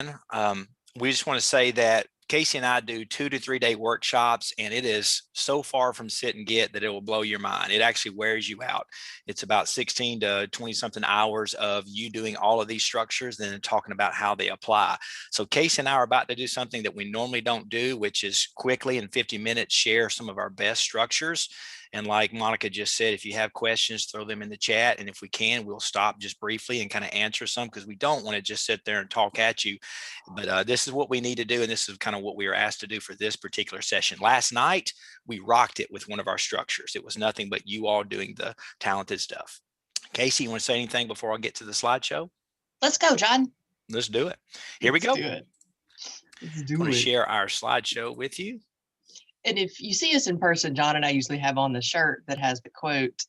We just want to say that Casey and I do 2 to 3 day workshops, and it is so far from sit and get that it will blow your mind. It actually wears you out. It's about 16 to 20 something hours of you doing all of these structures, then talking about how they apply. So Casey and I are about to do something that we normally don't do, which is quickly in 50 minutes share some of our best structures. And like Monica just said, if you have questions, throw them in the chat. And if we can, we'll stop just briefly and kind of answer some, because we don't want to just sit there and talk at you. But this is what we need to do. And this is kind of what we were asked to do for this particular session. Last night, we rocked it with one of our structures. It was nothing but you all doing the talented stuff. Casey, you want to say anything before I get to the slideshow? Let's go, John. Let's do it. Here we go. Let's do it. I'm going to share our slideshow with you. And if you see us in person, John and I usually have on the shirt that has the quote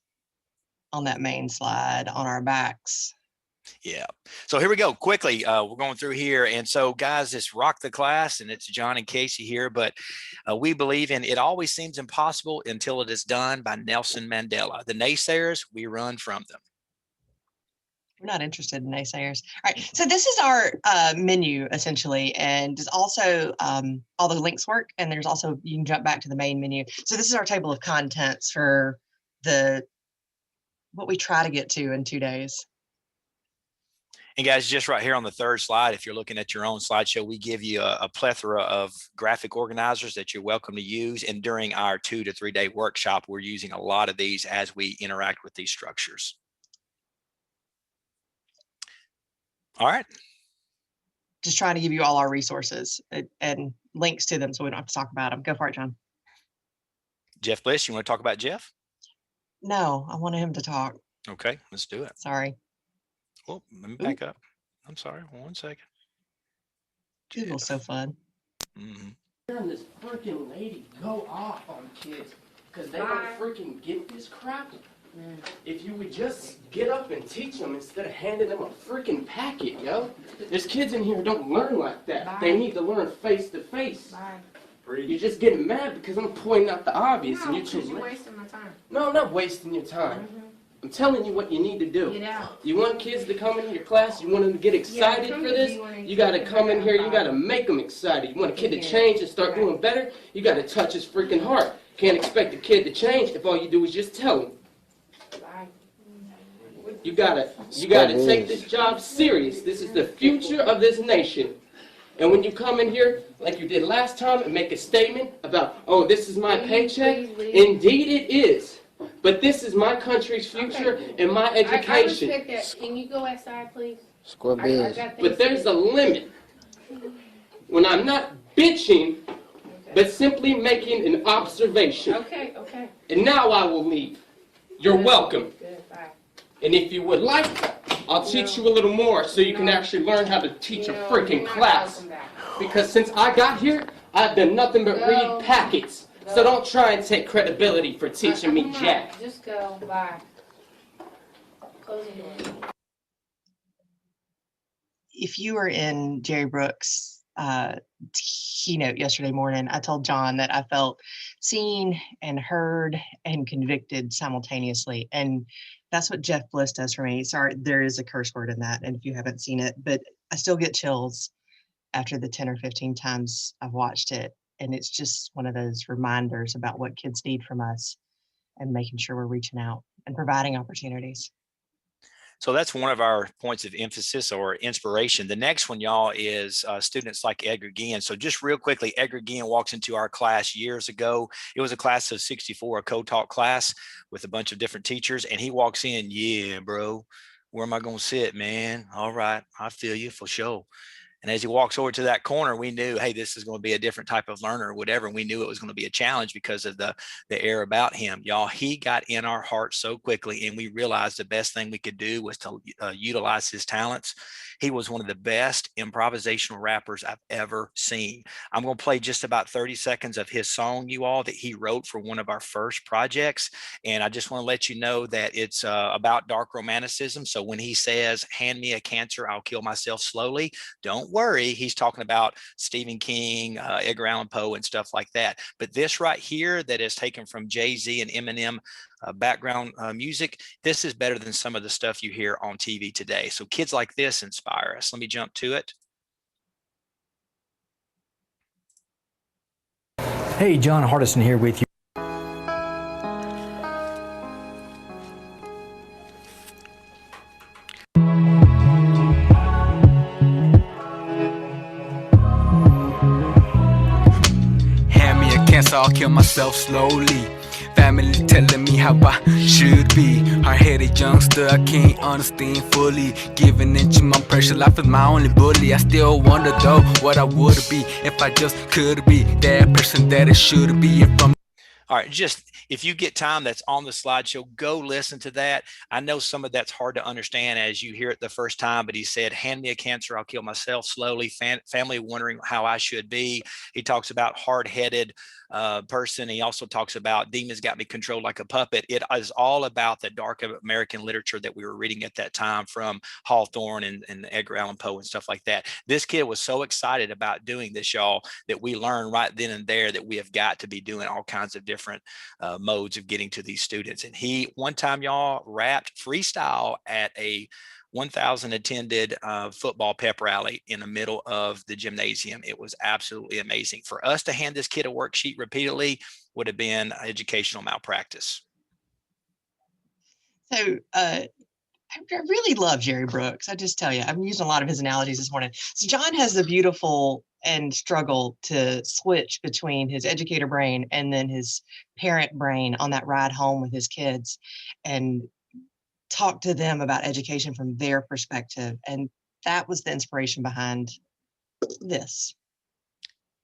on that main slide on our backs. Yeah. So here we go. Quickly, we're going through here. And so, guys, it's Rock the Class, and it's John and Casey here. But we believe in It Always Seems Impossible Until It Is Done by Nelson Mandela. The naysayers, we run from them. We're not interested in naysayers. All right. So this is our menu, essentially, and there's also all the links work. And there's also, you can jump back to the main menu. So this is our table of contents for what we try to get to in 2 days. And guys, just right here on the third slide, if you're looking at your own slideshow, we give you a plethora of graphic organizers that you're welcome to use. And during our 2 to 3 day workshop, we're using a lot of these as we interact with these structures. All right. Just trying to give you all our resources and links to them so we don't have to talk about them. Go for it, John. Jeff Bliss, you want to talk about Jeff? No, I wanted him to talk. Okay, let's do it. Sorry. Well, let me back up. I'm sorry. 1 second. Google's so fun. Mm-hmm. Hearing this freaking lady go off on kids because they don't freaking get this crap. If you would just get up and teach them instead of handing them a freaking packet, yo. There's kids in here who don't learn like that. Bye. They need to learn face to face. You're just getting mad because I'm pointing out the obvious, and you're wasting my time. No, I'm not wasting your time. Mm-hmm. I'm telling you what you need to do. Get out. You want kids to come in your class, you want them to get excited for this, you got to come in here, you got to make them excited. You want a kid to change and start doing better, you got to touch his freaking heart. Can't expect a kid to change if all you do is just tell him. You gotta take this job serious. This is the future of this nation. And when you come in here, like you did last time, and make a statement about, oh, this is my paycheck, indeed it is. But this is my country's future and my education. I respect that. Can you go outside, please? But there's a limit. When I'm not bitching, but simply making an observation. Okay. And now I will leave. You're welcome. Good, bye. And if you would like, I'll teach you a little more so you can actually learn how to teach a freaking class. Because since I got here, I've done nothing but read packets. So don't try and take credibility for teaching me jack. Just go. Bye. Close the door. If you were in Jerry Brooks' keynote yesterday morning, I told John that I felt seen and heard and convicted simultaneously. And that's what Jeff Bliss does for me. Sorry, there is a curse word in that, and if you haven't seen it, but I still get chills after the 10 or 15 times I've watched it. And it's just one of those reminders about what kids need from us and making sure we're reaching out and providing opportunities. So that's one of our points of emphasis or inspiration. The next one, y'all, is students like Edgar Guillen. So just real quickly, Edgar Guillen walks into our class years ago. It was a class of 64, a co-taught class with a bunch of different teachers. And he walks in, yeah, bro, where am I going to sit, man? All right, I feel you for sure. And as he walks over to that corner, we knew, hey, this is going to be a different type of learner or whatever. And we knew it was going to be a challenge because of the air about him. Y'all, he got in our hearts so quickly, and we realized the best thing we could do was to utilize his talents. He was one of the best improvisational rappers I've ever seen. I'm going to play just about 30 seconds of his song, you all, that he wrote for one of our first projects. And I just want to let you know that it's about dark romanticism. So when he says, hand me a cancer, I'll kill myself slowly, don't worry, he's talking about Stephen King, Edgar Allan Poe, and stuff like that. But this right here that is taken from Jay-Z and Eminem background music, this is better than some of the stuff you hear on TV today. So kids like this inspire us. Let me jump to it. Hey, John Hardison here with you. Hand me a cancer, I'll kill myself slowly. Family telling me how I should be. Hard-headed youngster, I can't understand fully. Giving into my pressure, life is my only bully. I still wonder though what I would be if I just could be that person that it should be. If I'm All right, just if you get time, that's on the slideshow, go listen to that. I know some of that's hard to understand as you hear it the first time, but he said, hand me a cancer, I'll kill myself slowly. Family wondering how I should be. He talks about hard-headed person. He also talks about demons got me controlled like a puppet. It is all about the dark American literature that we were reading at that time from Hawthorne and Edgar Allan Poe and stuff like that. This kid was so excited about doing this, y'all, that we learned right then and there that we have got to be doing all kinds of different modes of getting to these students. And he, one time, y'all, rapped freestyle at a 1,000 attended football pep rally in the middle of the gymnasium. It was absolutely amazing. For us to hand this kid a worksheet repeatedly would have been educational malpractice. So I really love Jerry Brooks. I just tell you, I'm using a lot of his analogies this morning. So John has the beautiful and struggle to switch between his educator brain and then his parent brain on that ride home with his kids and talk to them about education from their perspective. And that was the inspiration behind this.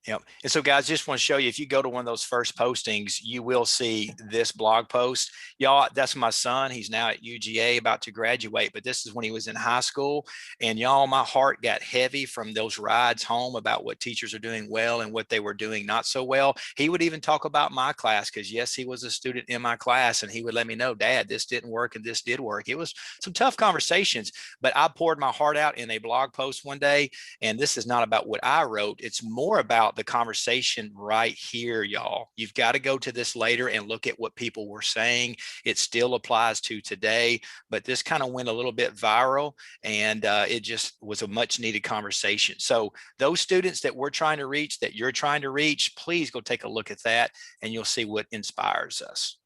Yep. And so, guys, just want to show you, if you go to one of those first postings, you will see this blog post. Y'all, that's my son. He's now at UGA, about to graduate, but this is when he was in high school. And y'all, my heart got heavy from those rides home about what teachers are doing well and what they were doing not so well. He would even talk about my class because, yes, he was a student in my class, and he would let me know, Dad, this didn't work and this did work. It was some tough conversations, but I poured my heart out in a blog post one day. And this is not about what I wrote. It's more about the conversation right here, y'all. You've got to go to this later and look at what people were saying. It still applies to today, but this kind of went a little bit viral, and it just was a much needed conversation. So those students that we're trying to reach, that you're trying to reach, please go take a look at that and you'll see what inspires us.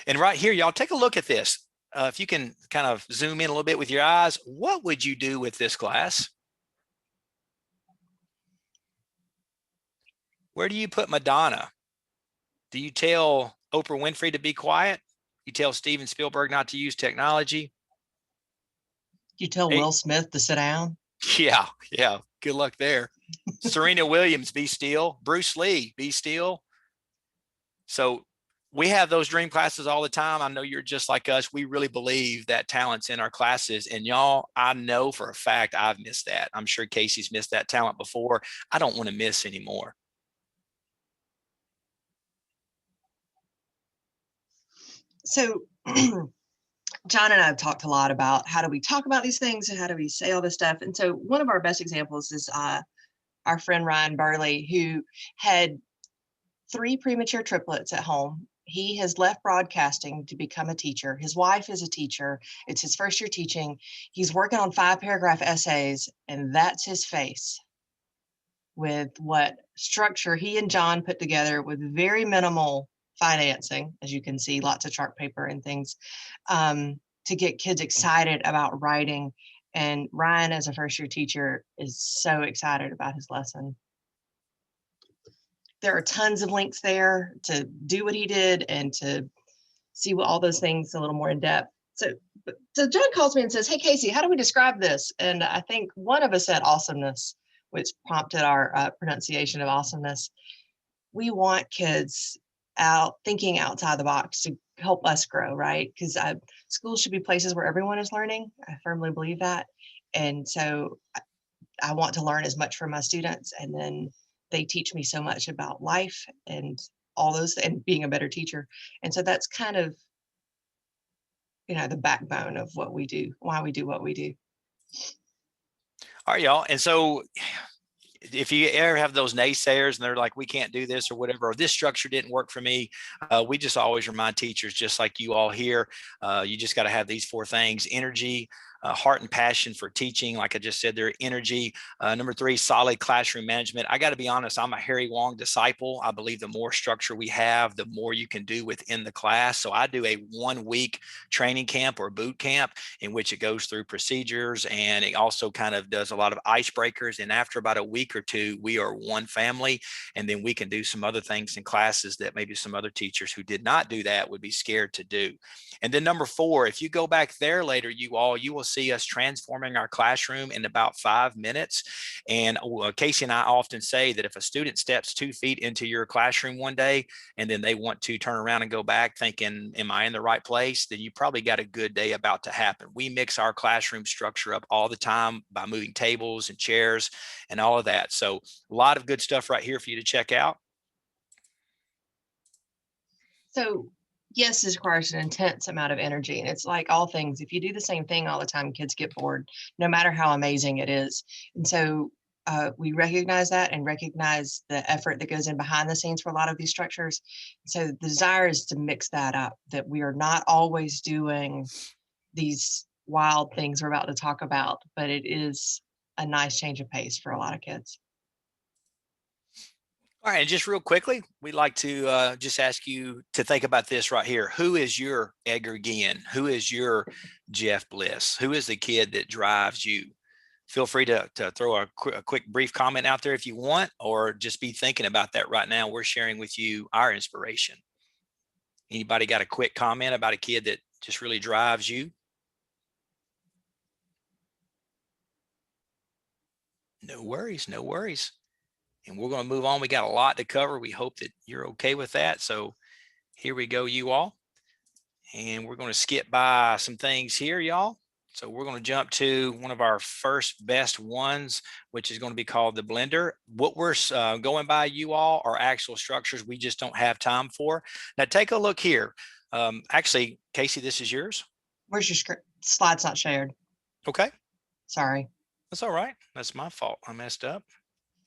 And right here, y'all, take a look at this. If you can kind of zoom in a little bit with your eyes, what would you do with this class? Where do you put Madonna? Do you tell Oprah Winfrey to be quiet? You tell Steven Spielberg not to use technology? You tell Will Smith to sit down? Yeah. Good luck there. Serena Williams, be still. Bruce Lee, be still. So we have those dream classes all the time. I know you're just like us. We really believe that talent's in our classes. And y'all, I know for a fact I've missed that. I'm sure Casey's missed that talent before. I don't want to miss anymore. So John and I have talked a lot about how do we talk about these things and how do we say all this stuff. And so one of our best examples is our friend Ryan Burley, who had 3 premature triplets at home. He has left broadcasting to become a teacher. His wife is a teacher. It's his first year teaching. He's working on 5-paragraph essays, and that's his face with what structure he and John put together with very minimal financing, as you can see, lots of chart paper and things, to get kids excited about writing. And Ryan, as a first-year teacher, is so excited about his lesson. There are tons of links there to do what he did and to see what all those things a little more in depth. So John calls me and says, hey, Casey, how do we describe this? And I think one of us said awesomeness, which prompted our pronunciation of awesomeness. We want kids out thinking outside the box to help us grow, right? Because schools should be places where everyone is learning. I firmly believe that. And so I want to learn as much from my students, and then they teach me so much about life and all those, and being a better teacher. And so that's kind of, the backbone of what we do, why we do what we do. All right, y'all. And so if you ever have those naysayers and they're like, we can't do this or whatever, or this structure didn't work for me, we just always remind teachers, just like you all here, you just got to have these 4 things: energy, heart and passion for teaching. Like I just said, their energy. Number 3, solid classroom management. I got to be honest, I'm a Harry Wong disciple. I believe the more structure we have, the more you can do within the class. So I do a 1-week training camp or boot camp in which it goes through procedures, and it also kind of does a lot of icebreakers. And after about a week or 2, we are one family, and then we can do some other things in classes that maybe some other teachers who did not do that would be scared to do. And then number 4, if you go back there later, you will see us transforming our classroom in about 5 minutes. And Casey and I often say that if a student steps 2 feet into your classroom one day and then they want to turn around and go back thinking, am I in the right place? Then you probably got a good day about to happen. We mix our classroom structure up all the time by moving tables and chairs and all of that. So a lot of good stuff right here for you to check out. So yes, this requires an intense amount of energy. And it's like all things, if you do the same thing all the time, kids get bored, no matter how amazing it is. And so we recognize that and recognize the effort that goes in behind the scenes for a lot of these structures. So the desire is to mix that up, that we are not always doing these wild things we're about to talk about, but it is a nice change of pace for a lot of kids. All right, and just real quickly, we'd like to just ask you to think about this right here. Who is your Edgar Guillen? Who is your Jeff Bliss? Who is the kid that drives you? Feel free to throw a quick brief comment out there if you want, or just be thinking about that right now. We're sharing with you our inspiration. Anybody got a quick comment about a kid that just really drives you? No worries, no worries. And we're going to move on. We got a lot to cover. We hope that you're okay with that. So here we go, you all. And we're going to skip by some things here, y'all. So we're going to jump to one of our first best ones, which is going to be called the blender. What we're going by, you all, are actual structures we just don't have time for. Now take a look here. Actually, Casey, this is yours. Where's your script? Slide's not shared. Okay. Sorry. That's all right. That's my fault. I messed up.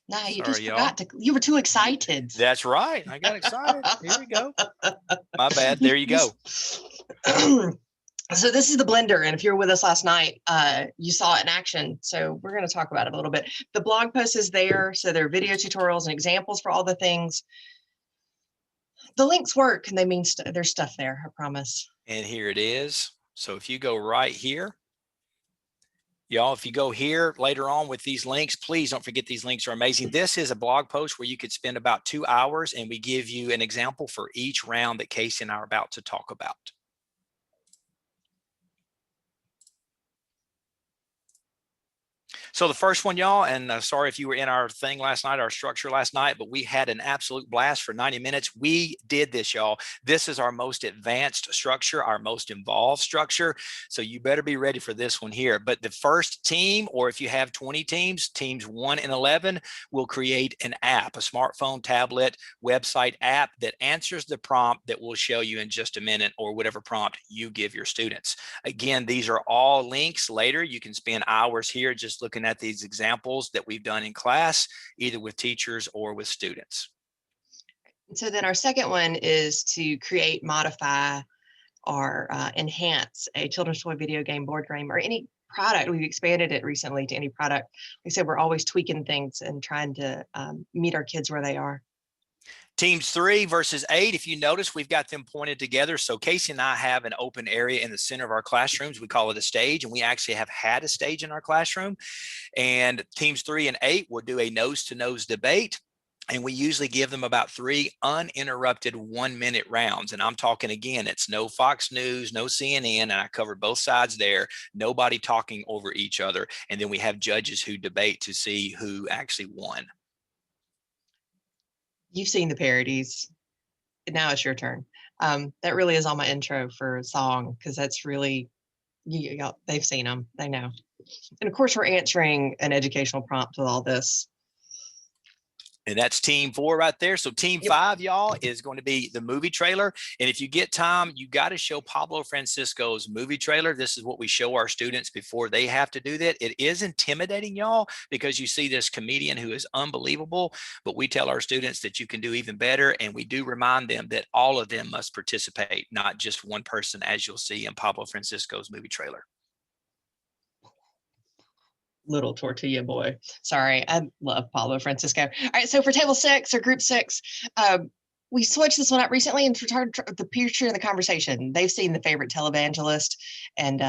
No, you Sorry, just y'all. forgot to, you were too excited. That's right. I got excited. Here we go. My bad. There you go. So this is the blender, and if you were with us last night, you saw it in action. So we're going to talk about it a little bit. The blog post is there, so there are video tutorials and examples for all the things. The links work, and they mean there's stuff there, I promise. And here it is. So if you go right here, y'all, if you go here later on with these links, please don't forget these links are amazing. This is a blog post where you could spend about 2 hours, and we give you an example for each round that Casey and I are about to talk about. So the first one, y'all, and sorry if you were in our thing last night, our structure last night, but we had an absolute blast for 90 minutes. We did this, y'all. This is our most advanced structure, our most involved structure. So you better be ready for this one here. But the first team, or if you have 20 teams, teams 1 and 11 will create an app, a smartphone, tablet, website app that answers the prompt that we'll show you in just a minute, or whatever prompt you give your students. Again, these are all links later. You can spend hours here just looking at these examples that we've done in class, either with teachers or with students. So then our second one is to create, modify, or enhance a children's toy, video game, board game, or any product. We've expanded it recently to any product. Like I said, we're always tweaking things and trying to meet our kids where they are. Teams 3 versus 8, if you notice, we've got them pointed together. So Casey and I have an open area in the center of our classrooms. We call it a stage, and we actually have had a stage in our classroom. And teams 3 and 8 will do a nose-to-nose debate. And we usually give them about 3 uninterrupted 1-minute rounds. And I'm talking again, it's no Fox News, no CNN, and I covered both sides there, nobody talking over each other. And then we have judges who debate to see who actually won. You've seen the parodies. Now it's your turn. That really is all my intro for a song, because that's really, they've seen them, they know. And of course, we're answering an educational prompt with all this. And that's team 4 right there. So team 5, y'all, is going to be the movie trailer. And if you get time, you got to show Pablo Francisco's movie trailer. This is what we show our students before they have to do that. It is intimidating, y'all, because you see this comedian who is unbelievable, but we tell our students that you can do even better. And we do remind them that all of them must participate, not just one person, as you'll see in Pablo Francisco's movie trailer. little tortilla boy. Sorry, I love Pablo Francisco. All right, so for table 6 or group 6, we switched this one up recently and started the future of the conversation. They've seen the favorite televangelist and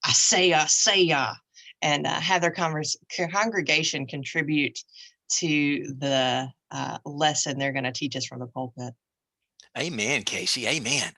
Isaiah, and have their congregation contribute to the lesson they're going to teach us from the pulpit. Amen, Casey. Amen.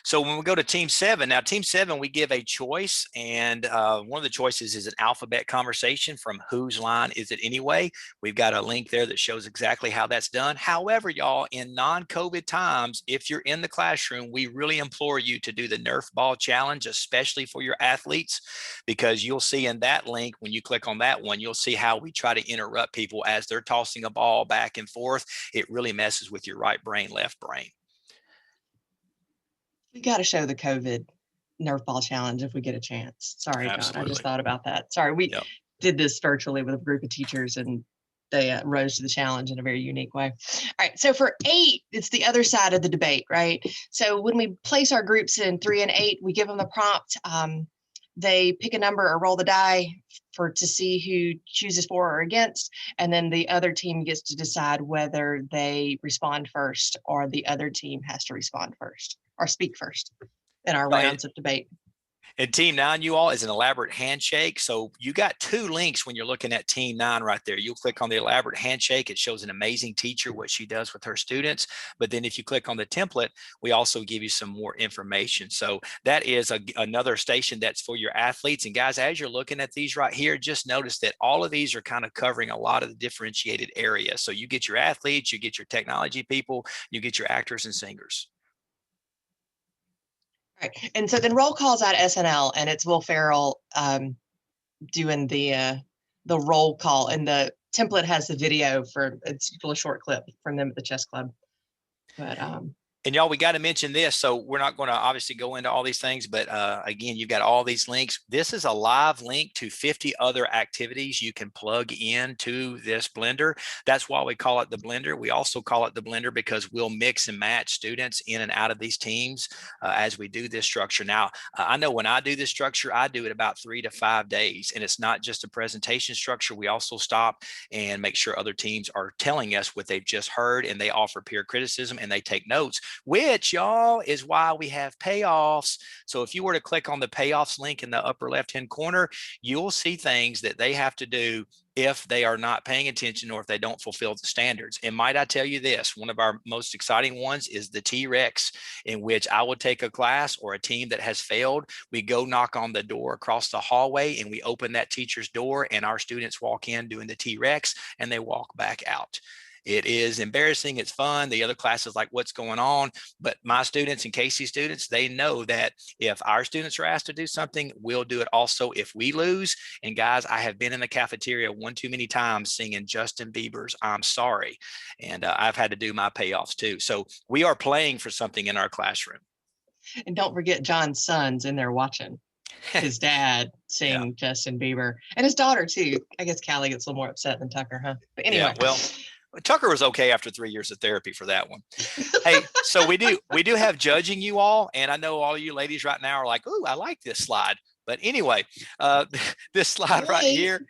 So when we go to team 7, now team 7, we give a choice, and one of the choices is an alphabet conversation from Whose Line Is It Anyway? We've got a link there that shows exactly how that's done. However, y'all, in non-COVID times, if you're in the classroom, we really implore you to do the Nerf ball challenge, especially for your athletes, because you'll see in that link, when you click on that one, you'll see how we try to interrupt people as they're tossing a ball back and forth. It really messes with your right brain, left brain. We got to show the COVID Nerf ball challenge if we get a chance. Sorry, John, I just thought about that. Sorry, we did this virtually with a group of teachers, and they rose to the challenge in a very unique way. All right, so for 8, it's the other side of the debate, right? So when we place our groups in 3 and 8, we give them the prompt. They pick a number or roll the die to see who chooses for or against, and then the other team gets to decide whether they respond first or the other team has to respond first or speak first in our rounds of debate. And team 9, you all, is an elaborate handshake. So you got 2 links when you're looking at team 9 right there. You'll click on the elaborate handshake. It shows an amazing teacher, what she does with her students. But then if you click on the template, we also give you some more information. So that is another station that's for your athletes. And guys, as you're looking at these right here, just notice that all of these are kind of covering a lot of the differentiated areas. So you get your athletes, you get your technology people, you get your actors and singers. Right. And so then roll calls at SNL, and it's Will Ferrell doing the roll call, and the template has the video for it's a short clip from them at the chess club. But and y'all, we got to mention this. So we're not going to obviously go into all these things, but again, you've got all these links. This is a live link to 50 other activities you can plug into this blender. That's why we call it the blender. We also call it the blender because we'll mix and match students in and out of these teams as we do this structure. Now, I know when I do this structure, I do it about 3 to 5 days, and it's not just a presentation structure. We also stop and make sure other teams are telling us what they've just heard, and they offer peer criticism and they take notes, which, y'all, is why we have payoffs. So if you were to click on the payoffs link in the upper left-hand corner, you'll see things that they have to do if they are not paying attention or if they don't fulfill the standards. And might I tell you this, one of our most exciting ones is the T-Rex, in which I will take a class or a team that has failed. We go knock on the door across the hallway and we open that teacher's door, and our students walk in doing the T-Rex and they walk back out. It is embarrassing. It's fun. The other class is like, what's going on? But my students and Casey's students, they know that if our students are asked to do something, we'll do it also if we lose. And guys, I have been in the cafeteria one too many times singing Justin Bieber's I'm Sorry. And I've had to do my payoffs too. So we are playing for something in our classroom. And don't forget John's son's in there watching his dad sing Justin Bieber, and his daughter too. I guess Callie gets a little more upset than Tucker, huh? But anyway. Yeah, well, Tucker was okay after 3 years of therapy for that one. Hey, so we do have judging, you all, and I know all you ladies right now are like, "Ooh, I like this slide." But anyway, this slide right here.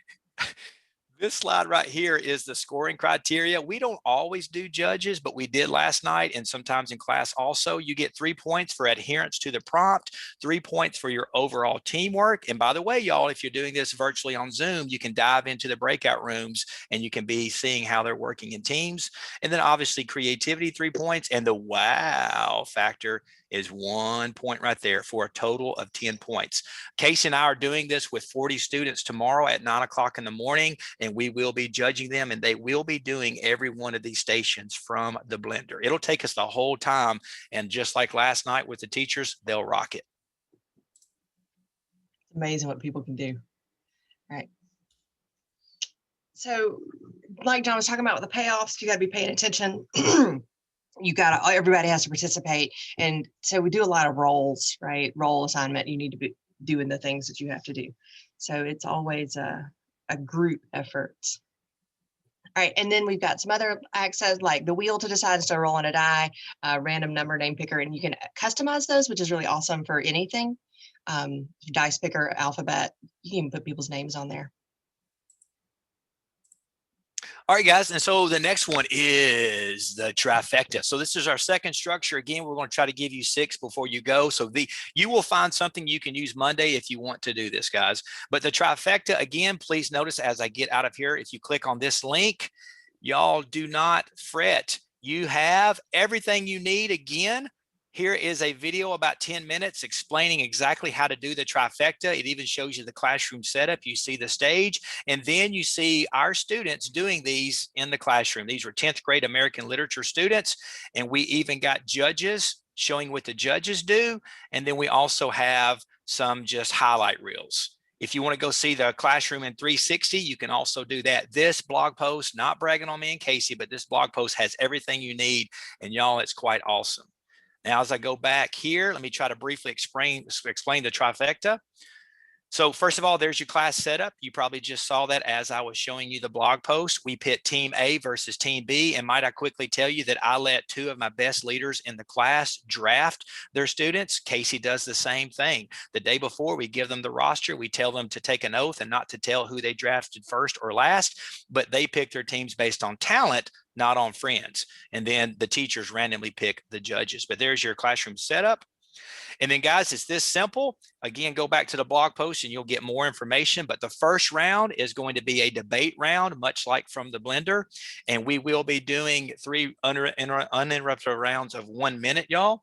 This slide right here is the scoring criteria. We don't always do judges, but we did last night and sometimes in class also. You get 3 points for adherence to the prompt, 3 points for your overall teamwork. And by the way, y'all, if you're doing this virtually on Zoom, you can dive into the breakout rooms and you can be seeing how they're working in teams. And then obviously creativity, 3 points, and the wow factor is 1 point right there for a total of 10 points. Casey and I are doing this with 40 students tomorrow at 9 o'clock in the morning, and we will be judging them, and they will be doing every one of these stations from the blender. It'll take us the whole time, and just like last night with the teachers, they'll rock it. It's amazing what people can do. All right. So like John was talking about with the payoffs, you got to be paying attention. Everybody has to participate. And so we do a lot of roles, right? Role assignment, you need to be doing the things that you have to do. So it's always a group effort. All right, and then we've got some other access, like the wheel to decide to roll on a die, random number name picker, and you can customize those, which is really awesome for anything. Dice picker, alphabet, you can put people's names on there. All right, guys. And so the next one is the trifecta. So this is our second structure. Again, we're going to try to give you 6 before you go. So you will find something you can use Monday if you want to do this, guys. But the trifecta, again, please notice as I get out of here, if you click on this link, y'all do not fret. You have everything you need. Again, here is a video about 10 minutes explaining exactly how to do the trifecta. It even shows you the classroom setup. You see the stage, and then you see our students doing these in the classroom. These were 10th grade American literature students, and we even got judges showing what the judges do. And then we also have some just highlight reels. If you want to go see the classroom in 360, you can also do that. This blog post, not bragging on me and Casey, but this blog post has everything you need, and y'all, it's quite awesome. Now, as I go back here, let me try to briefly explain the trifecta. So first of all, there's your class setup. You probably just saw that as I was showing you the blog post. We pit team A versus team B. And might I quickly tell you that I let 2 of my best leaders in the class draft their students. Casey does the same thing. The day before, we give them the roster. We tell them to take an oath and not to tell who they drafted first or last, but they pick their teams based on talent, not on friends. And then the teachers randomly pick the judges. But there's your classroom setup. And then, guys, it's this simple. Again, go back to the blog post and you'll get more information. But the first round is going to be a debate round, much like from the blender. And we will be doing 3 uninterrupted rounds of 1 minute, y'all.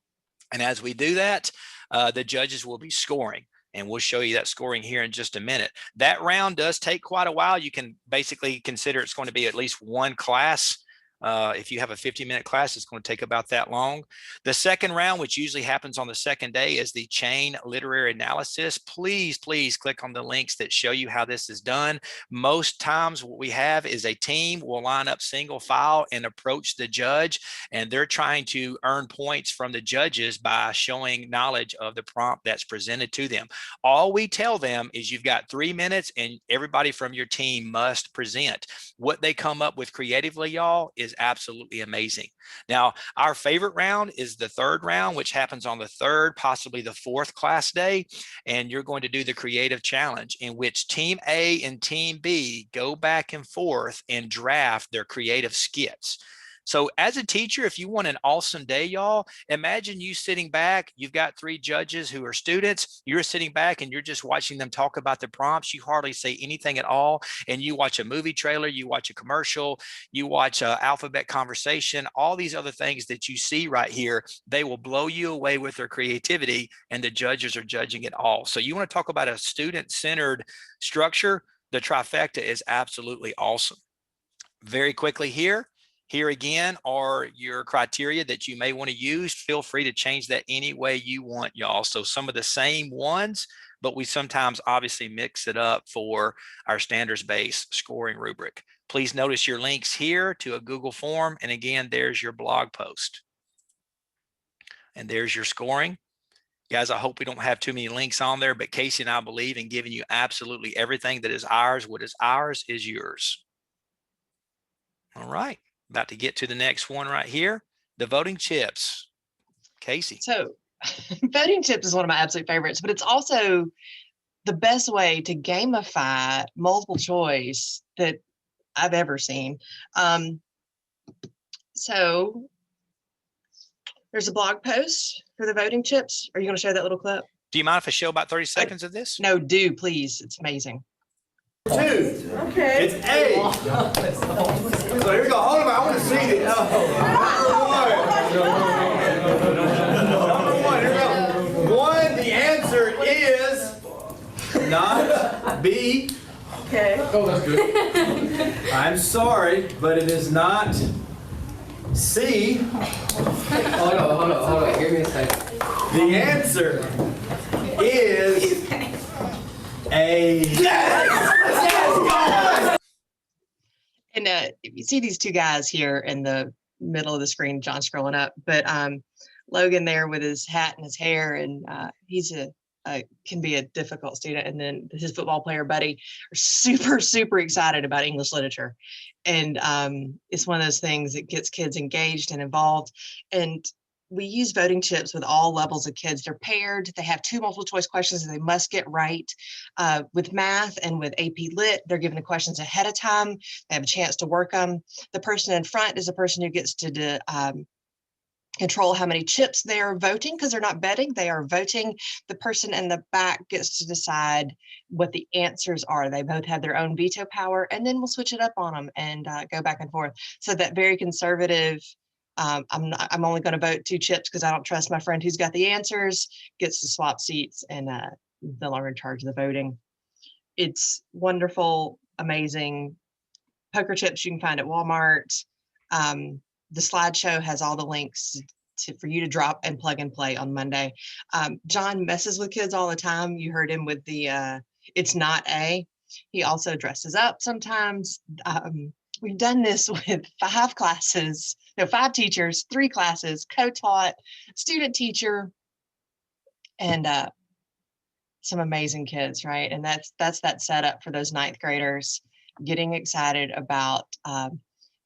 And as we do that, the judges will be scoring. And we'll show you that scoring here in just a minute. That round does take quite a while. You can basically consider it's going to be at least 1 class. If you have a 50-minute class, it's going to take about that long. The second round, which usually happens on the second day, is the chain literary analysis. Please, please click on the links that show you how this is done. Most times what we have is a team will line up single file and approach the judge, and they're trying to earn points from the judges by showing knowledge of the prompt that's presented to them. All we tell them is you've got 3 minutes and everybody from your team must present. What they come up with creatively, y'all, is absolutely amazing. Now, our favorite round is the third round, which happens on the 3rd, possibly the 4th class day. And you're going to do the creative challenge, in which team A and team B go back and forth and draft their creative skits. So as a teacher, if you want an awesome day, y'all, imagine you sitting back, you've got 3 judges who are students, you're sitting back and you're just watching them talk about the prompts. You hardly say anything at all. And you watch a movie trailer, you watch a commercial, you watch an alphabet conversation, all these other things that you see right here, they will blow you away with their creativity, and the judges are judging it all. So you want to talk about a student-centered structure, the trifecta is absolutely awesome. Very quickly here again are your criteria that you may want to use. Feel free to change that any way you want, y'all. So some of the same ones, but we sometimes obviously mix it up for our standards-based scoring rubric. Please notice your links here to a Google form. And again, there's your blog post. And there's your scoring. Guys, I hope we don't have too many links on there, but Casey and I believe in giving you absolutely everything that is ours. What is ours is yours. All right. About to get to the next one right here, the voting chips. Casey. So voting chips is one of my absolute favorites, but it's also the best way to gamify multiple choice that I've ever seen. So there's a blog post for the voting chips. Are you going to show that little clip? Do you mind if I show about 30 seconds of this? No, do please. It's amazing. 2. Okay. It's A. So here we go. Hold on, I want to see it. Number 1. Here we go. 1. The answer is not B. Okay. Oh, that's good. I'm sorry, but it is not C. Hold on. Give me a second. The answer is A. Yes! And if you see these 2 guys here in the middle of the screen, John scrolling up, but Logan there with his hat and his hair, and he's can be a difficult student. And then his football player buddy are super, super excited about English literature. And it's one of those things that gets kids engaged and involved. And we use voting chips with all levels of kids. They're paired. They have 2 multiple choice questions that they must get right. With math and with AP Lit, they're given the questions ahead of time. They have a chance to work them. The person in front is the person who gets to control how many chips they are voting, because they're not betting, they are voting. The person in the back gets to decide what the answers are. They both have their own veto power, and then we'll switch it up on them and go back and forth. So that very conservative, I'm only going to vote 2 chips because I don't trust my friend who's got the answers, gets to swap seats, and no longer in charge of the voting. It's wonderful, amazing. Poker chips you can find at Walmart. The slideshow has all the links for you to drop and plug and play on Monday. John messes with kids all the time. You heard him with the it's not A. He also dresses up sometimes. We've done this with 5 classes, no, 5 teachers, 3 classes, co-taught, student teacher, and some amazing kids, right? And that's that setup for those 9th graders getting excited about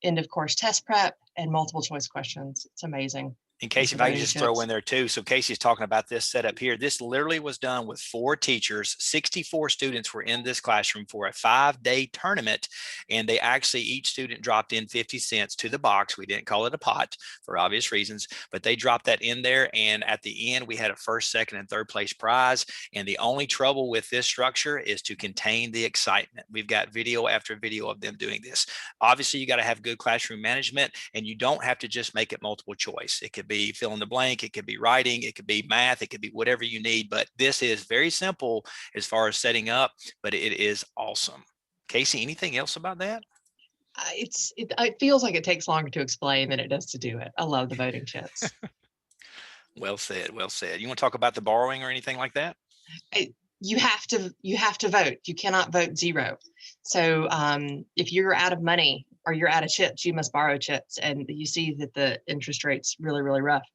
end of course test prep and multiple choice questions. It's amazing. In Casey, if I can just throw in there too. So Casey's talking about this setup here. This literally was done with 4 teachers. 64 students were in this classroom for a 5-day tournament. And they actually, each student dropped in 50 cents to the box. We didn't call it a pot for obvious reasons, but they dropped that in there. And at the end, we had a 1st, 2nd, and 3rd place prize. And the only trouble with this structure is to contain the excitement. We've got video after video of them doing this. Obviously, you got to have good classroom management, and you don't have to just make it multiple choice. It could be fill in the blank, it could be writing, it could be math, it could be whatever you need. But this is very simple as far as setting up, but it is awesome. Casey, anything else about that? It feels like it takes longer to explain than it does to do it. I love the voting chips. Well said. Well said. You want to talk about the borrowing or anything like that? You have to vote. You cannot vote 0. So if you're out of money or you're out of chips, you must borrow chips. And you see that the interest rate's really, really rough.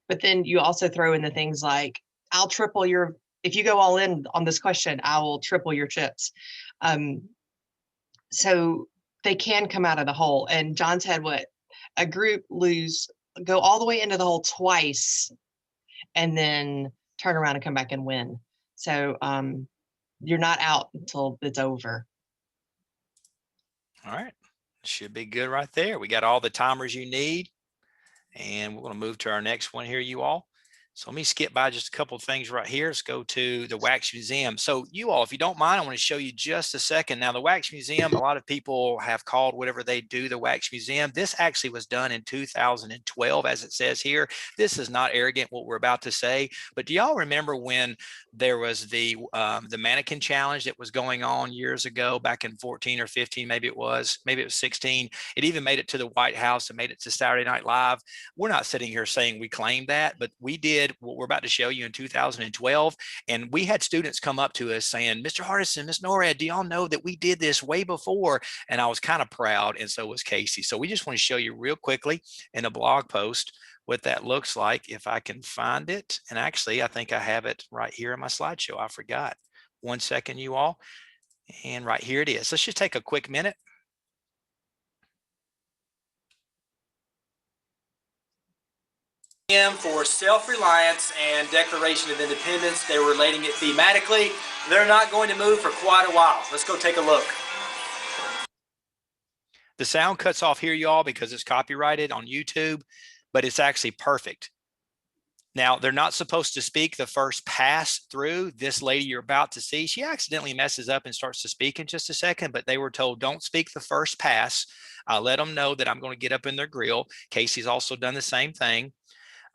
But then you also throw in the things like, I'll triple your, if you go all in on this question, I will triple your chips. So they can come out of the hole. And John's had a group go all the way into the hole twice and then turn around and come back and win. So you're not out until it's over. All right. Should be good right there. We got all the timers you need. And we're going to move to our next one here, you all. So let me skip by just a couple of things right here. Let's go to the Wax Museum. So you all, if you don't mind, I want to show you just a second. Now, the Wax Museum, a lot of people have called whatever they do the Wax Museum. This actually was done in 2012, as it says here. This is not arrogant, what we're about to say. But do y'all remember when there was the mannequin challenge that was going on years ago, back in 14 or 15, maybe it was 16. It even made it to the White House and made it to Saturday Night Live. We're not sitting here saying we claim that, but we did what we're about to show you in 2012. And we had students come up to us saying, Mr. Hardison, Miss Norad, do y'all know that we did this way before? And I was kind of proud, and so was Casey. So we just want to show you real quickly in a blog post what that looks like, if I can find it. And actually, I think I have it right here in my slideshow. I forgot. 1 second, you all. And right here it is. Let's just take a quick minute. For self-reliance and Declaration of Independence. They were relating it thematically. They're not going to move for quite a while. Let's go take a look. The sound cuts off here, y'all, because it's copyrighted on YouTube, but it's actually perfect. Now, they're not supposed to speak the first pass through. This lady you're about to see, she accidentally messes up and starts to speak in just a second, but they were told, don't speak the first pass. I'll let them know that I'm going to get up in their grill. Casey's also done the same thing.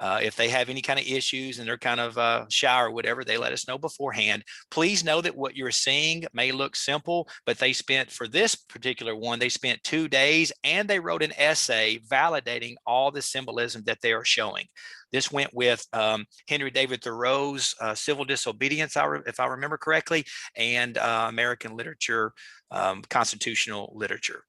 If they have any kind of issues and they're kind of shy or whatever, they let us know beforehand. Please know that what you're seeing may look simple, but they spent, for this particular one, they spent 2 days and they wrote an essay validating all the symbolism that they are showing. This went with Henry David Thoreau's Civil Disobedience, if I remember correctly, and American literature, constitutional literature.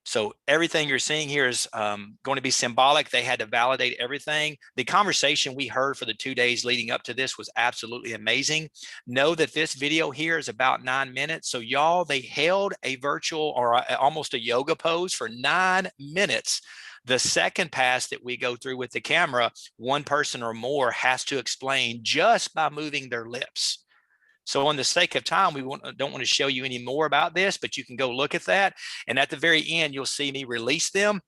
So everything you're seeing here is going to be symbolic. They had to validate everything. The conversation we heard for the 2 days leading up to this was absolutely amazing. Know that this video here is about 9 minutes. So y'all, they held a virtual or almost a yoga pose for 9 minutes. The second pass that we go through with the camera, one person or more has to explain just by moving their lips. So on the sake of time, don't want to show you any more about this, but you can go look at that. And at the very end, you'll see me release them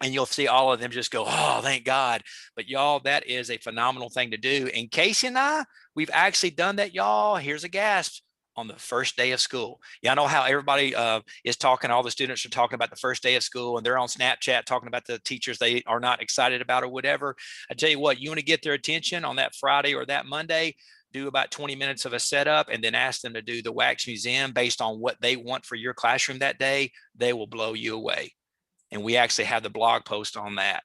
and you'll see all of them just go, oh, thank God. But y'all, that is a phenomenal thing to do. And Casey and I, we've actually done that, y'all. Here's a gasp. On the first day of school. Yeah, I know how everybody is talking. All the students are talking about the first day of school and they're on Snapchat talking about the teachers they are not excited about or whatever. I tell you what, you want to get their attention on that Friday or that Monday, do about 20 minutes of a setup and then ask them to do the Wax Museum based on what they want for your classroom that day. They will blow you away. And we actually have the blog post on that.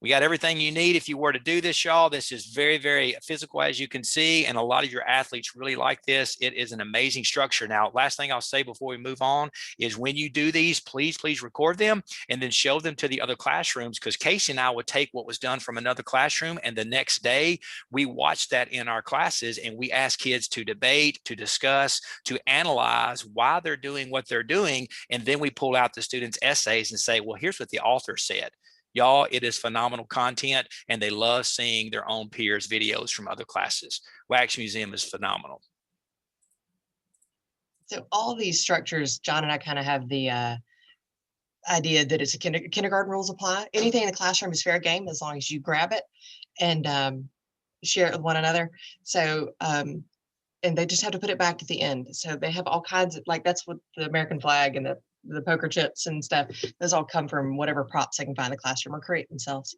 We got everything you need if you were to do this, y'all. This is very, very physical, as you can see, and a lot of your athletes really like this. It is an amazing structure. Now, last thing I'll say before we move on is when you do these, please record them and then show them to the other classrooms, because Casey and I would take what was done from another classroom and the next day we watch that in our classes and we ask kids to debate, to discuss, to analyze why they're doing what they're doing. And then we pull out the students' essays and say, well, here's what the author said. Y'all, it is phenomenal content and they love seeing their own peers' videos from other classes. Wax Museum is phenomenal. So all these structures, John and I kind of have the idea that it's a kindergarten rules apply. Anything in the classroom is fair game as long as you grab it and share it with one another. So, and they just have to put it back at the end. So they have all kinds of, like, that's what the American flag and the poker chips and stuff, those all come from whatever props they can find in the classroom or create themselves.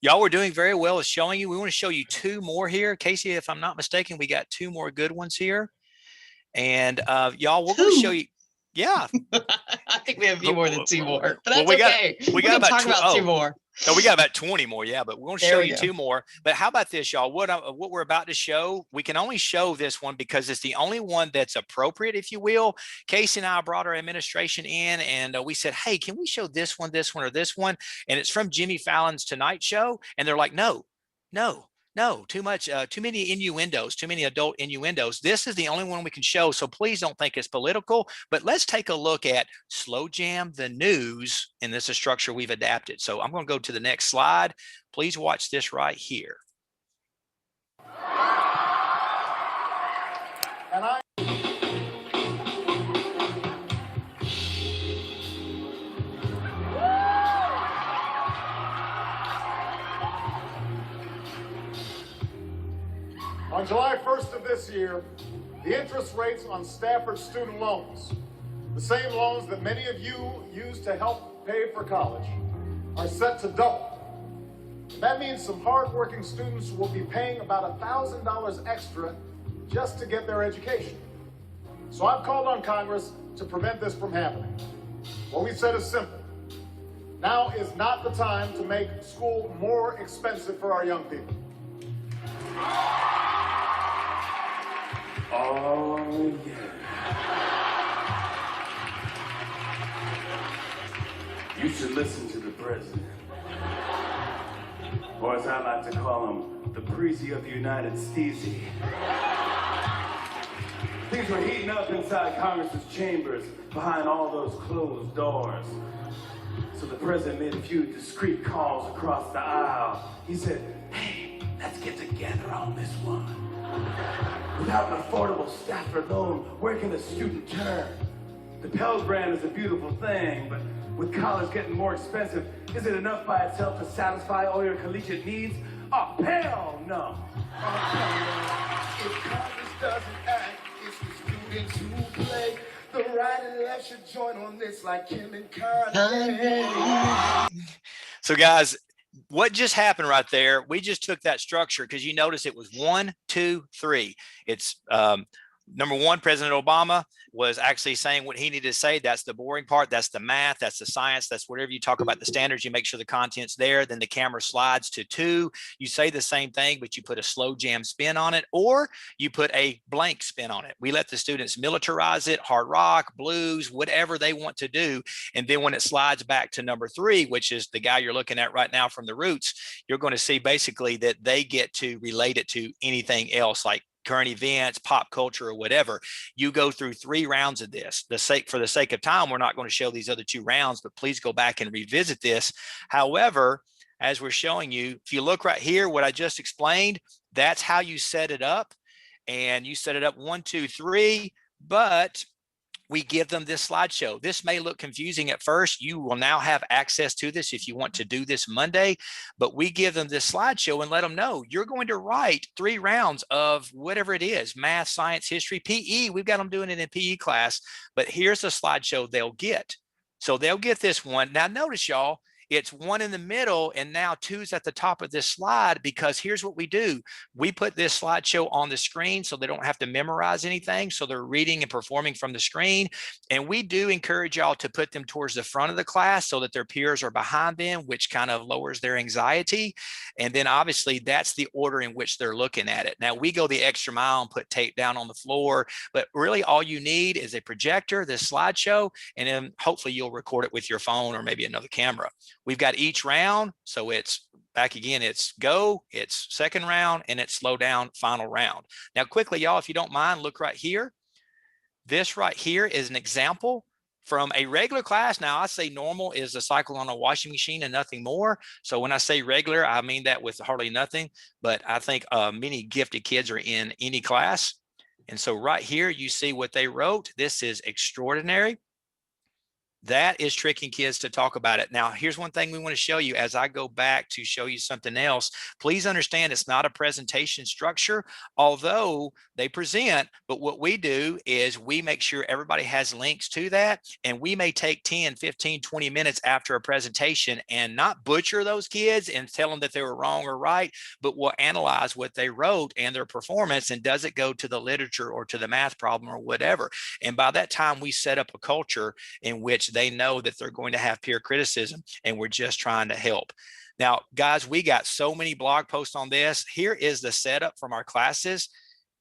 Y'all were doing very well at showing you. We want to show you 2 more here. Casey, if I'm not mistaken, we got 2 more good ones here. And y'all, we're going to show you. Yeah. I think we have a few more than 2 more, but that's well, okay. We got about, talk about 2 more. No, we got about 20 more. Yeah, but we're going to show you go. 2 more. But how about this, y'all? What we're about to show, we can only show this one because it's the only one that's appropriate, if you will. Casey and I brought our administration in and we said, hey, can we show this one, or this one? And it's from Jimmy Fallon's Tonight Show. And they're like, no, too much, too many innuendos, too many adult innuendos. This is the only one we can show. So please don't think it's political, but let's take a look at Slow Jam the News. And this is a structure we've adapted. So I'm going to go to the next slide. Please watch this right here. On July 1st of this year, the interest rates on Stafford student loans, the same loans that many of you used to help pay for college, are set to double. And that means some hardworking students will be paying about $1,000 extra just to get their education. So I've called on Congress to prevent this from happening. What we said is simple. Now is not the time to make school more expensive for our young people. Oh, yeah. You should listen to the president. Or as I like to call him, the Precy of the United States. Things were heating up inside Congress's chambers behind all those closed doors. So the president made a few discreet calls across the aisle. He said, hey, let's get together on this one. Without an affordable Stafford loan, where can a student turn? The Pell Grant is a beautiful thing, but with college getting more expensive, is it enough by itself to satisfy all your collegiate needs? Oh, hell no! If Congress doesn't act, it's the students who play. The right and left should join on this like Kim and Kanye. So guys, what just happened right there, we just took that structure because you notice it was 1, 2, 3. It's Number one, President Obama was actually saying what he needed to say. That's the boring part. That's the math. That's the science. That's whatever you talk about the standards. You make sure the content's there. Then the camera slides to 2. You say the same thing, but you put a slow jam spin on it, or you put a blank spin on it. We let the students militarize it, hard rock, blues, whatever they want to do. And then when it slides back to number 3, which is the guy you're looking at right now from the Roots, you're going to see basically that they get to relate it to anything else, like current events, pop culture, or whatever. You go through 3 rounds of this. For the sake of time, we're not going to show these other 2 rounds, but please go back and revisit this. However, as we're showing you, if you look right here, what I just explained, that's how you set it up. And you set it up 1, 2, 3, but we give them this slideshow. This may look confusing at first. You will now have access to this if you want to do this Monday, but we give them this slideshow and let them know you're going to write 3 rounds of whatever it is, math, science, history, PE. We've got them doing it in PE class, but here's a slideshow they'll get. So they'll get this one. Now notice, y'all, it's 1 in the middle and now 2's at the top of this slide, because here's what we do. We put this slideshow on the screen so they don't have to memorize anything. So they're reading and performing from the screen. And we do encourage y'all to put them towards the front of the class so that their peers are behind them, which kind of lowers their anxiety. And then obviously that's the order in which they're looking at it. Now we go the extra mile and put tape down on the floor, but really all you need is a projector, this slideshow, and then hopefully you'll record it with your phone or maybe another camera. We've got each round. So it's back again, it's go, it's second round, and it's slow down, final round. Now quickly, y'all, if you don't mind, look right here. This right here is an example from a regular class. Now I say normal is a cycle on a washing machine and nothing more. So when I say regular, I mean that with hardly nothing, but I think many gifted kids are in any class. And so right here, you see what they wrote. This is extraordinary. That is tricking kids to talk about it. Now, here's one thing we want to show you as I go back to show you something else. Please understand it's not a presentation structure, although they present, but what we do is we make sure everybody has links to that. And we may take 10, 15, 20 minutes after a presentation and not butcher those kids and tell them that they were wrong or right, but we'll analyze what they wrote and their performance, and does it go to the literature or to the math problem or whatever. And by that time, we set up a culture in which they know that they're going to have peer criticism, and we're just trying to help. Now, guys, we got so many blog posts on this. Here is the setup from our classes.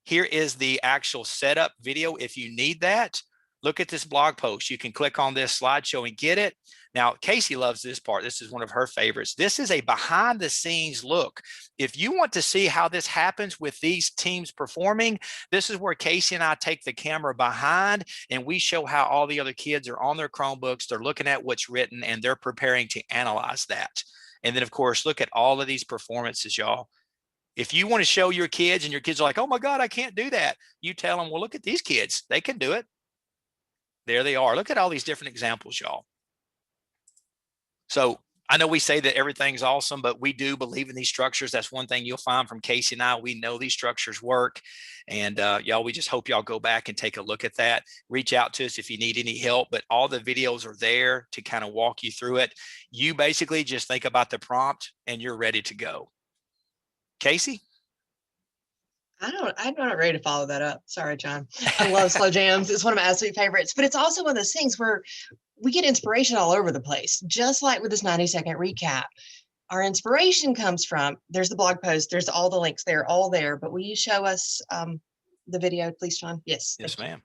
Here is the actual setup video if you need that. Look at this blog post. You can click on this slideshow and get it. Now, Casey loves this part. This is one of her favorites. This is a behind the scenes look. If you want to see how this happens with these teams performing, this is where Casey and I take the camera behind and we show how all the other kids are on their Chromebooks. They're looking at what's written and they're preparing to analyze that. And then of course, look at all of these performances, y'all. If you want to show your kids and your kids are like, oh my God, I can't do that. You tell them, well, look at these kids. They can do it. There they are. Look at all these different examples, y'all. So I know we say that everything's awesome, but we do believe in these structures. That's one thing you'll find from Casey and I. We know these structures work. And y'all, we just hope y'all go back and take a look at that. Reach out to us if you need any help, but all the videos are there to kind of walk you through it. You basically just think about the prompt and you're ready to go. Casey? I'm not ready to follow that up. Sorry, John. I love slow jams. It's one of my absolute favorites, but it's also one of those things where we get inspiration all over the place, just like with this 90-second recap. Our inspiration comes from, there's the blog post, there's all the links, they're all there, but will you show us the video, please, John? Yes. Yes, ma'am.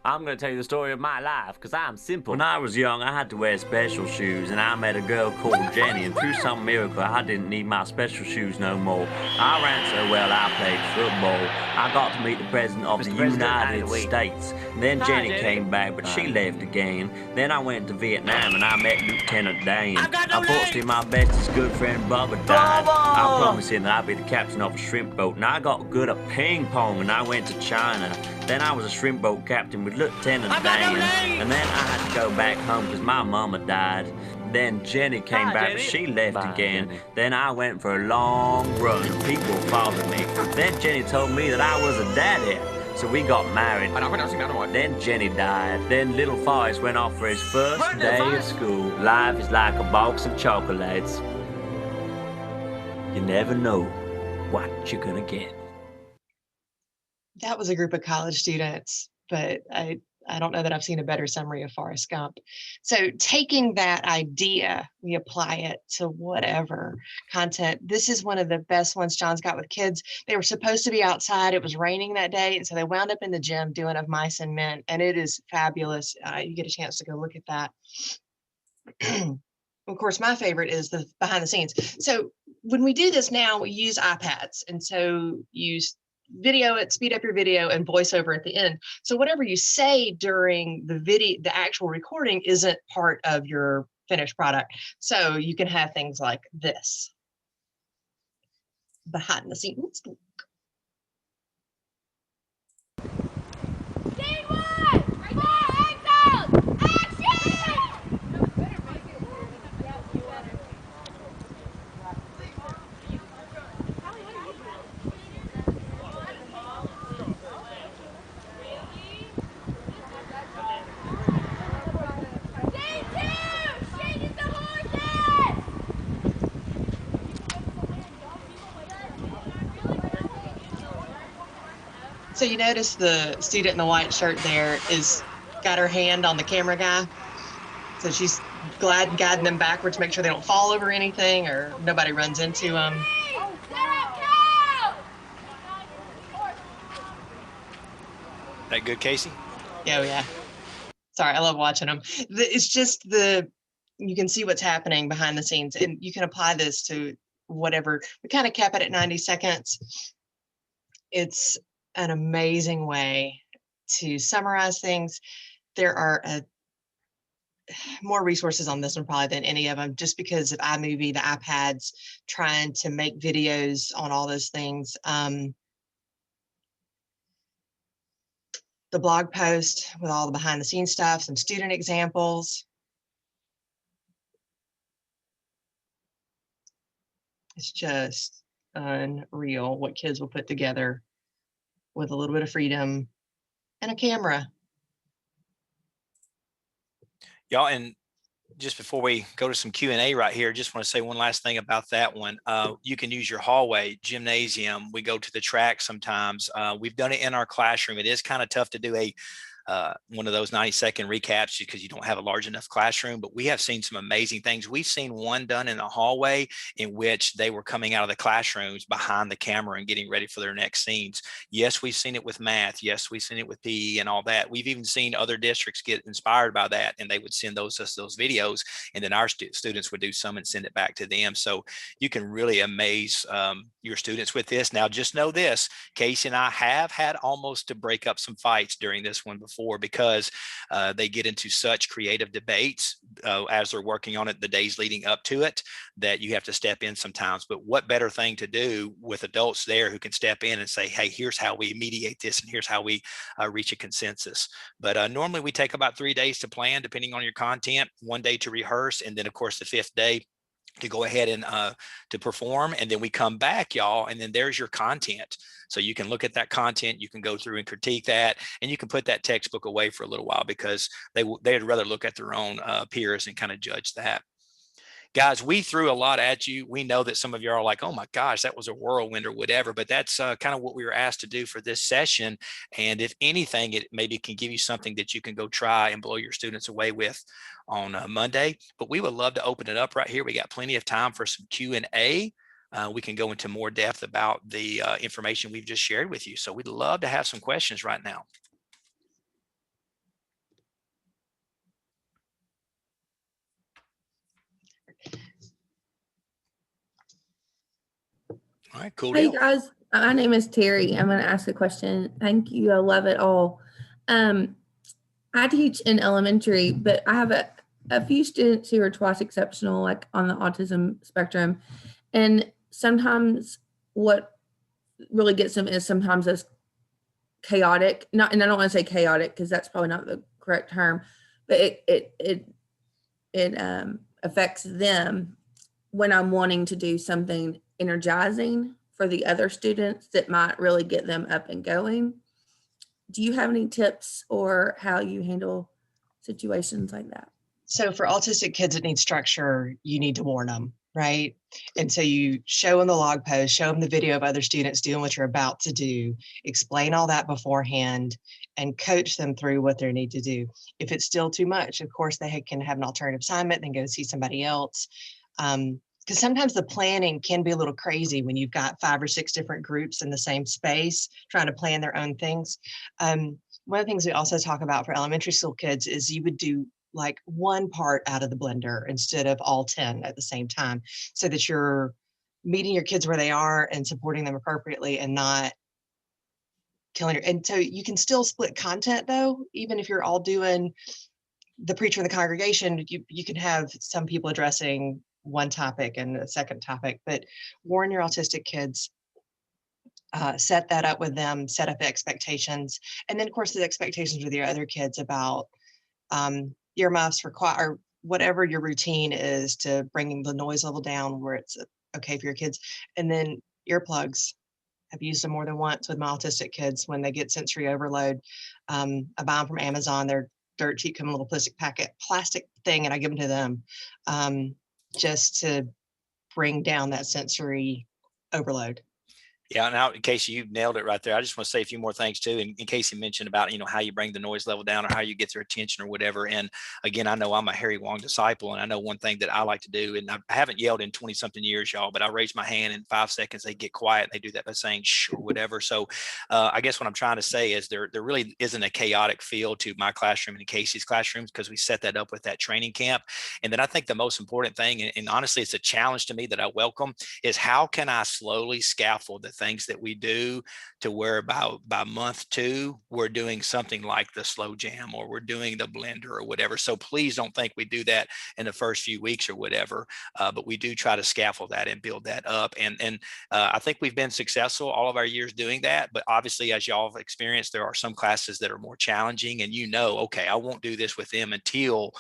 I'm going to tell you the story of my life, because I'm simple. When I was young, I had to wear special shoes, and I met a girl called Jenny, and through some miracle, I didn't need my special shoes no more. I ran so well, I played football. I got to meet the President of the United States. And then Jenny came back, but she left again. Then I went to Vietnam, and I met Lieutenant Dan. Unfortunately, my bestest good friend Bubba died. I promised him that I'd be the captain of a shrimp boat, and I got good at ping pong, and I went to China. Then I was a shrimp boat captain with Lieutenant Dan, and then I had to go back home because my mama died. Then Jenny came back, but she left again. Then I went for a long run, and people followed me. Then Jenny told me that I was a daddy, so we got married. Then Jenny died. Then little Forrest went off for his first day of school. Life is like a box of chocolates. You never know what you're gonna get. That was a group of college students, but I don't know that I've seen a better summary of Forrest Gump. So taking that idea, we apply it to whatever content. This is one of the best ones John's got with kids. They were supposed to be outside. It was raining that day. And so they wound up in the gym doing Of Mice and Men. And it is fabulous. You get a chance to go look at that. Of course, my favorite is the behind the scenes. So when we do this now, we use iPads. And so use video it, speed up your video, and voiceover at the end. So whatever you say during the video, the actual recording isn't part of your finished product. So you can have things like this. Behind the scenes. So you notice the student in the white shirt there is got her hand on the camera guy. So she's guiding them backwards to make sure they don't fall over anything or nobody runs into them. That good, Casey? Oh yeah. Sorry, I love watching them. It's just you can see what's happening behind the scenes, and you can apply this to whatever. We kind of cap it at 90 seconds. It's an amazing way to summarize things. There are more resources on this one probably than any of them, just because of iMovie, the iPads, trying to make videos on all those things. The blog post with all the behind the scenes stuff, some student examples. It's just unreal what kids will put together with a little bit of freedom and a camera. Y'all, and just before we go to some Q&A right here, just want to say one last thing about that one. You can use your hallway, gymnasium. We go to the track sometimes. We've done it in our classroom. It is kind of tough to do one of those 90-second recaps because you don't have a large enough classroom, but we have seen some amazing things. We've seen one done in the hallway in which they were coming out of the classrooms behind the camera and getting ready for their next scenes. Yes, we've seen it with math. Yes, we've seen it with PE and all that. We've even seen other districts get inspired by that, and they would send us those videos, and then our students would do some and send it back to them. So you can really amaze your students with this. Now, just know this, Casey and I have had almost to break up some fights during this one before, because they get into such creative debates as they're working on it the days leading up to it, that you have to step in sometimes. But what better thing to do with adults there who can step in and say, hey, here's how we mediate this, and here's how we reach a consensus. But normally we take about 3 days to plan, depending on your content, 1 day to rehearse, and then of course the 5th day to go ahead and to perform. And then we come back, y'all, and then there's your content. So you can look at that content, you can go through and critique that, and you can put that textbook away for a little while, because they'd rather look at their own peers and kind of judge that. Guys, we threw a lot at you. We know that some of you are like, oh my gosh, that was a whirlwind or whatever, but that's kind of what we were asked to do for this session. And if anything, it maybe can give you something that you can go try and blow your students away with on Monday. But we would love to open it up right here. We got plenty of time for some Q&A. We can go into more depth about the information we've just shared with you. So we'd love to have some questions right now. All right, cool. Hey guys, my name is Terry. I'm going to ask a question. Thank you. I love it all. I teach in elementary, but I have a few students who are twice exceptional, like on the autism spectrum. And sometimes what really gets them is sometimes it's chaotic. And I don't want to say chaotic because that's probably not the correct term, but it affects them when I'm wanting to do something energizing for the other students that might really get them up and going. Do you have any tips or how you handle situations like that? So for autistic kids that need structure, you need to warn them, right? And so you show them the log post, show them the video of other students doing what you're about to do, explain all that beforehand, and coach them through what they need to do. If it's still too much, of course, they can have an alternative assignment, then go see somebody else. Because sometimes the planning can be a little crazy when you've got 5 or 6 different groups in the same space trying to plan their own things. One of the things we also talk about for elementary school kids is you would do like one part out of the blender instead of all 10 at the same time, so that you're meeting your kids where they are and supporting them appropriately and not killing your, and so you can still split content though, even if you're all doing the preacher in the congregation, you can have some people addressing one topic and a second topic, but warn your autistic kids, set that up with them, set up expectations. And then of course the expectations with your other kids about earmuffs for or whatever your routine is to bringing the noise level down where it's okay for your kids. And then earplugs. I've used them more than once with my autistic kids when they get sensory overload. I buy them from Amazon. They're dirt cheap, come in a little plastic thing, and I give them to them just to bring down that sensory overload. Yeah, now in case you nailed it right there, I just want to say a few more things too. In case you mentioned about, how you bring the noise level down or how you get their attention or whatever. And again, I know I'm a Harry Wong disciple, and I know one thing that I like to do, and I haven't yelled in 20 something years, y'all, but I raise my hand in 5 seconds, they get quiet. They do that by saying shh or whatever. So I guess what I'm trying to say is there really isn't a chaotic feel to my classroom and Casey's classrooms, because we set that up with that training camp. And then I think the most important thing, and honestly, it's a challenge to me that I welcome, is how can I slowly scaffold the things that we do to where by month 2, we're doing something like the slow jam, or we're doing the blender or whatever. So please don't think we do that in the first few weeks or whatever, but we do try to scaffold that and build that up. And I think we've been successful all of our years doing that. But obviously, as y'all have experienced, there are some classes that are more challenging, and okay, I won't do this with them until,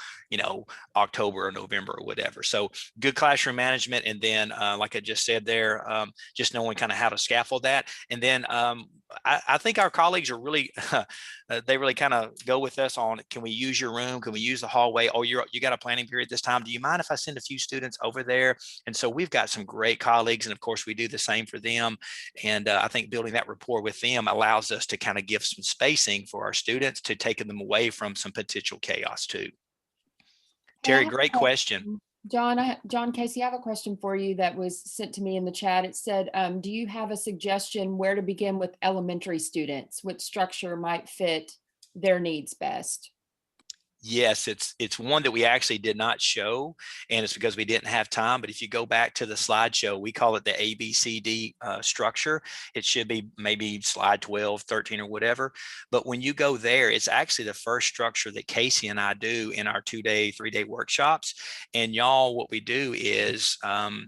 October or November or whatever. So good classroom management. And then, like I just said there, just knowing kind of how to scaffold that. And then I think our colleagues are really, they really kind of go with us on, can we use your room? Can we use the hallway? Oh, you got a planning period this time. Do you mind if I send a few students over there? And so we've got some great colleagues, and of course we do the same for them. And I think building that rapport with them allows us to kind of give some spacing for our students to take them away from some potential chaos too. Terry, great question. John Casey, I have a question for you that was sent to me in the chat. It said, do you have a suggestion where to begin with elementary students? What structure might fit their needs best? Yes, it's one that we actually did not show, and it's because we didn't have time. But if you go back to the slideshow, we call it the ABCD structure. It should be maybe slide 12, 13 or whatever. But when you go there, it's actually the first structure that Casey and I do in our 2-day, 3-day workshops. And y'all, what we do is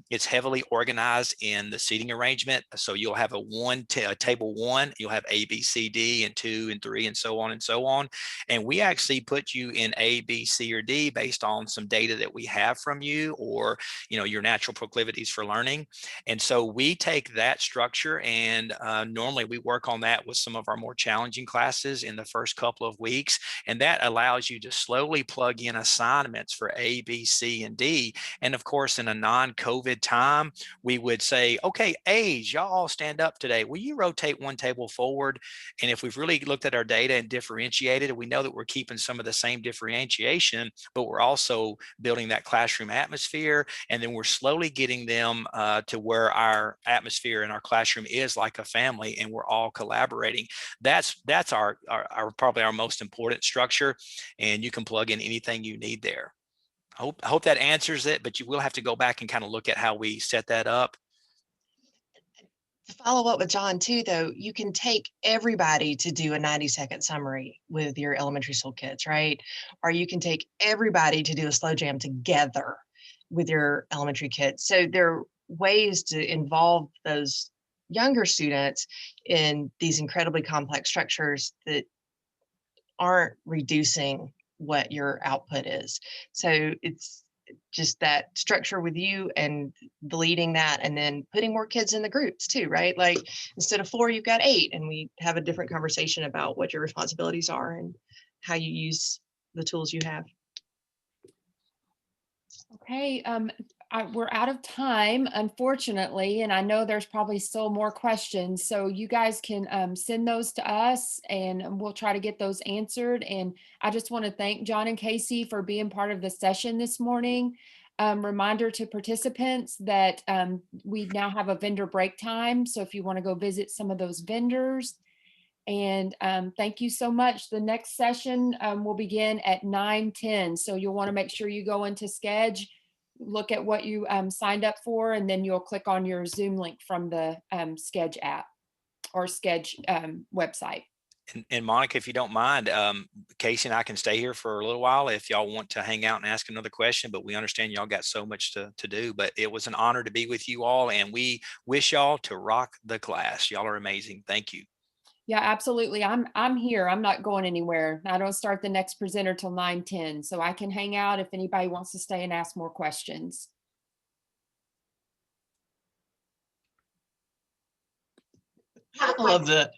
it's heavily organized in the seating arrangement. So you'll have a table 1, you'll have A, B, C, D, and 2 and 3, and so on and so on. And we actually put you in A, B, C, or D based on some data that we have from you, or your natural proclivities for learning. And so we take that structure, and normally we work on that with some of our more challenging classes in the first couple of weeks. And that allows you to slowly plug in assignments for A, B, C, and D. And of course, in a non-COVID time, we would say, okay, A's, y'all all stand up today. Will you rotate one table forward? And if we've really looked at our data and differentiated, we know that we're keeping some of the same differentiation, but we're also building that classroom atmosphere. And then we're slowly getting them to where our atmosphere in our classroom is like a family, and we're all collaborating. That's our probably our most important structure, and you can plug in anything you need there. I hope that answers it, but you will have to go back and kind of look at how we set that up. To follow up with John too, though, you can take everybody to do a 90-second summary with your elementary school kids, right? Or you can take everybody to do a slow jam together with your elementary kids. So there are ways to involve those younger students in these incredibly complex structures that aren't reducing what your output is. So it's just that structure with you and deleting that, and then putting more kids in the groups too, right? Like instead of 4, you've got 8, and we have a different conversation about what your responsibilities are and how you use the tools you have. Okay. we're out of time, unfortunately, and I know there's probably still more questions. So you guys can send those to us and we'll try to get those answered. And I just want to thank John and Casey for being part of the session this morning. Reminder to participants that we now have a vendor break time. So if you want to go visit some of those vendors. And thank you so much. The next session will begin at 9:10. So you'll want to make sure you go into Sketch, look at what you signed up for, and then you'll click on your Zoom link from the Sketch app or Sketch website. And Monica, if you don't mind, Casey and I can stay here for a little while if y'all want to hang out and ask another question, but we understand y'all got so much to do. But it was an honor to be with you all, and we wish y'all to rock the class. Y'all are amazing. Thank you. Yeah, absolutely. I'm here. I'm not going anywhere. I don't start the next presenter till 9:10, so I can hang out if anybody wants to stay and ask more questions. I love that.